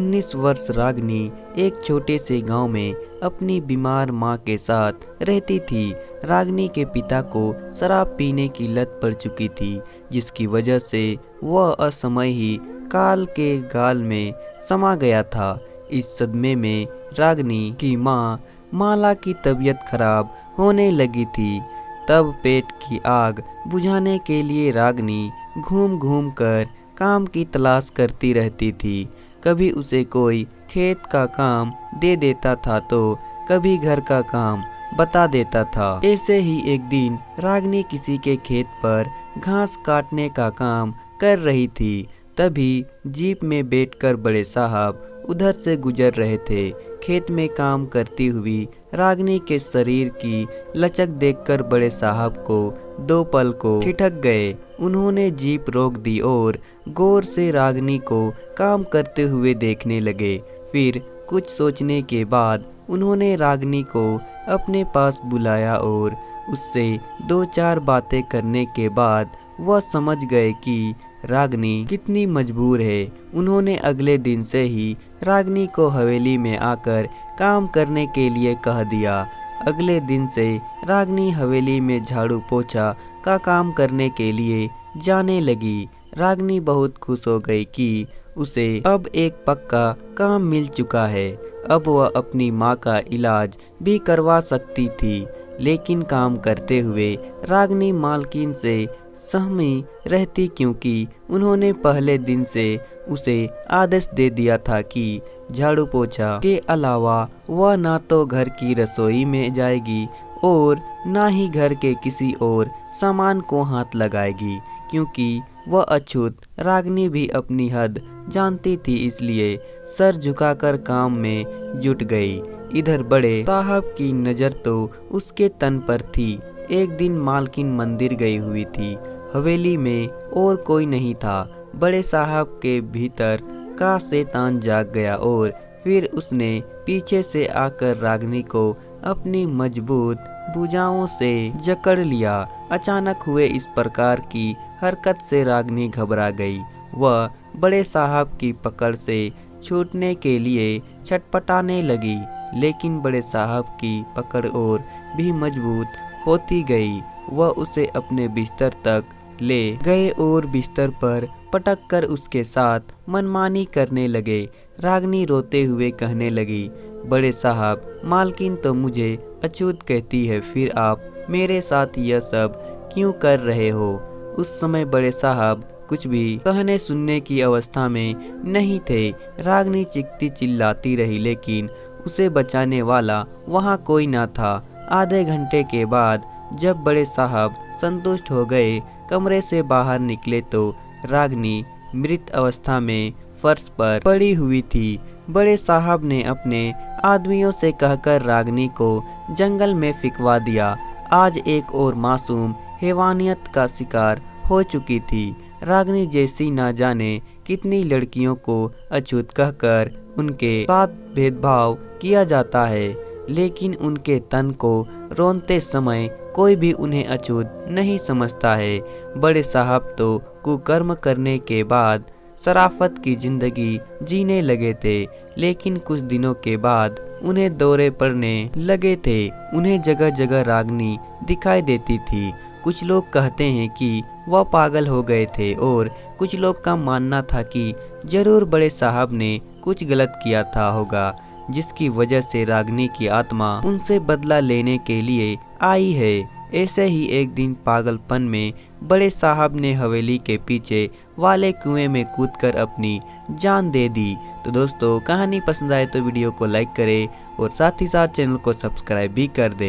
19 वर्ष रागनी एक छोटे से गांव में अपनी बीमार मां के साथ रहती थी। रागनी के पिता को शराब पीने की लत पड़ चुकी थी, जिसकी वजह से वह असमय ही काल के गाल में समा गया था। इस सदमे में रागनी की मां माला की तबीयत खराब होने लगी थी। तब पेट की आग बुझाने के लिए रागनी घूम घूम कर काम की तलाश करती रहती थी। कभी उसे कोई खेत का काम दे देता था तो कभी घर का काम बता देता था। ऐसे ही एक दिन रागनी किसी के खेत पर घास काटने का काम कर रही थी। तभी जीप में बैठकर बड़े साहब उधर से गुजर रहे थे। खेत में काम करती हुई रागनी के शरीर की लचक देखकर बड़े साहब को दो पल को ठिठक गए। उन्होंने जीप रोक दी और गौर से रागनी को काम करते हुए देखने लगे। फिर कुछ सोचने के बाद उन्होंने रागनी को अपने पास बुलाया और उससे 2-4 बातें करने के बाद वह समझ गए कि रागनी कितनी मजबूर है। उन्होंने अगले दिन से ही रागनी को हवेली में आकर काम करने के लिए कह दिया। अगले दिन से रागनी हवेली में झाड़ू पोछा का काम करने के लिए जाने लगी। रागनी बहुत खुश हो गई कि उसे अब एक पक्का काम मिल चुका है। अब वह अपनी माँ का इलाज भी करवा सकती थी। लेकिन काम करते हुए रागनी मालकिन से सहमी रहती, क्योंकि उन्होंने पहले दिन से उसे आदेश दे दिया था कि झाड़ू पोछा के अलावा वह ना तो घर की रसोई में जाएगी और ना ही घर के किसी और सामान को हाथ लगाएगी, क्योंकि वह अछूत रागनी भी अपनी हद जानती थी। इसलिए सर झुकाकर काम में जुट गई। इधर बड़े साहब की नज़र तो उसके तन पर थी। एक दिन मालकिन मंदिर गई हुई थी। हवेली में और कोई नहीं था। बड़े साहब के भीतर का शैतान जाग गया और फिर उसने पीछे से आकर रागनी को अपनी मजबूत भुजाओं से जकड़ लिया। अचानक हुए इस प्रकार की हरकत से रागनी घबरा गई। वह बड़े साहब की पकड़ से छूटने के लिए छटपटाने लगी, लेकिन बड़े साहब की पकड़ और भी मजबूत होती गई। वह उसे अपने बिस्तर तक ले गए और बिस्तर पर पटक कर उसके साथ मनमानी करने लगे। रागनी रोते हुए कहने लगी, बड़े साहब, मालकिन तो मुझे अछूत कहती है, फिर आप मेरे साथ यह सब क्यों कर रहे हो? उस समय बड़े साहब कुछ भी कहने सुनने की अवस्था में नहीं थे। रागनी चीखती चिल्लाती रही, लेकिन उसे बचाने वाला वहाँ कोई ना था। आधे घंटे के बाद जब बड़े साहब संतुष्ट हो गए, कमरे से बाहर निकले तो रागनी मृत अवस्था में फर्श पर पड़ी हुई थी। बड़े साहब ने अपने आदमियों से कहकर रागनी को जंगल में फिकवा दिया। आज एक और मासूम हैवानियत का शिकार हो चुकी थी। रागनी जैसी ना जाने कितनी लड़कियों को अछूत कहकर उनके साथ भेदभाव किया जाता है, लेकिन उनके तन को रोनते समय कोई भी उन्हें अछूत नहीं समझता है। बड़े साहब तो कुकर्म करने के बाद शराफत की जिंदगी जीने लगे थे, लेकिन कुछ दिनों के बाद उन्हें दौरे पड़ने लगे थे। उन्हें जगह जगह रागनी दिखाई देती थी। कुछ लोग कहते हैं कि वह पागल हो गए थे और कुछ लोग का मानना था कि जरूर बड़े साहब ने कुछ गलत किया था होगा, जिसकी वजह से रागनी की आत्मा उनसे बदला लेने के लिए आई है। ऐसे ही एक दिन पागलपन में बड़े साहब ने हवेली के पीछे वाले कुएं में कूदकर अपनी जान दे दी। तो दोस्तों, कहानी पसंद आए तो वीडियो को लाइक करें और साथ ही साथ चैनल को सब्सक्राइब भी कर दें।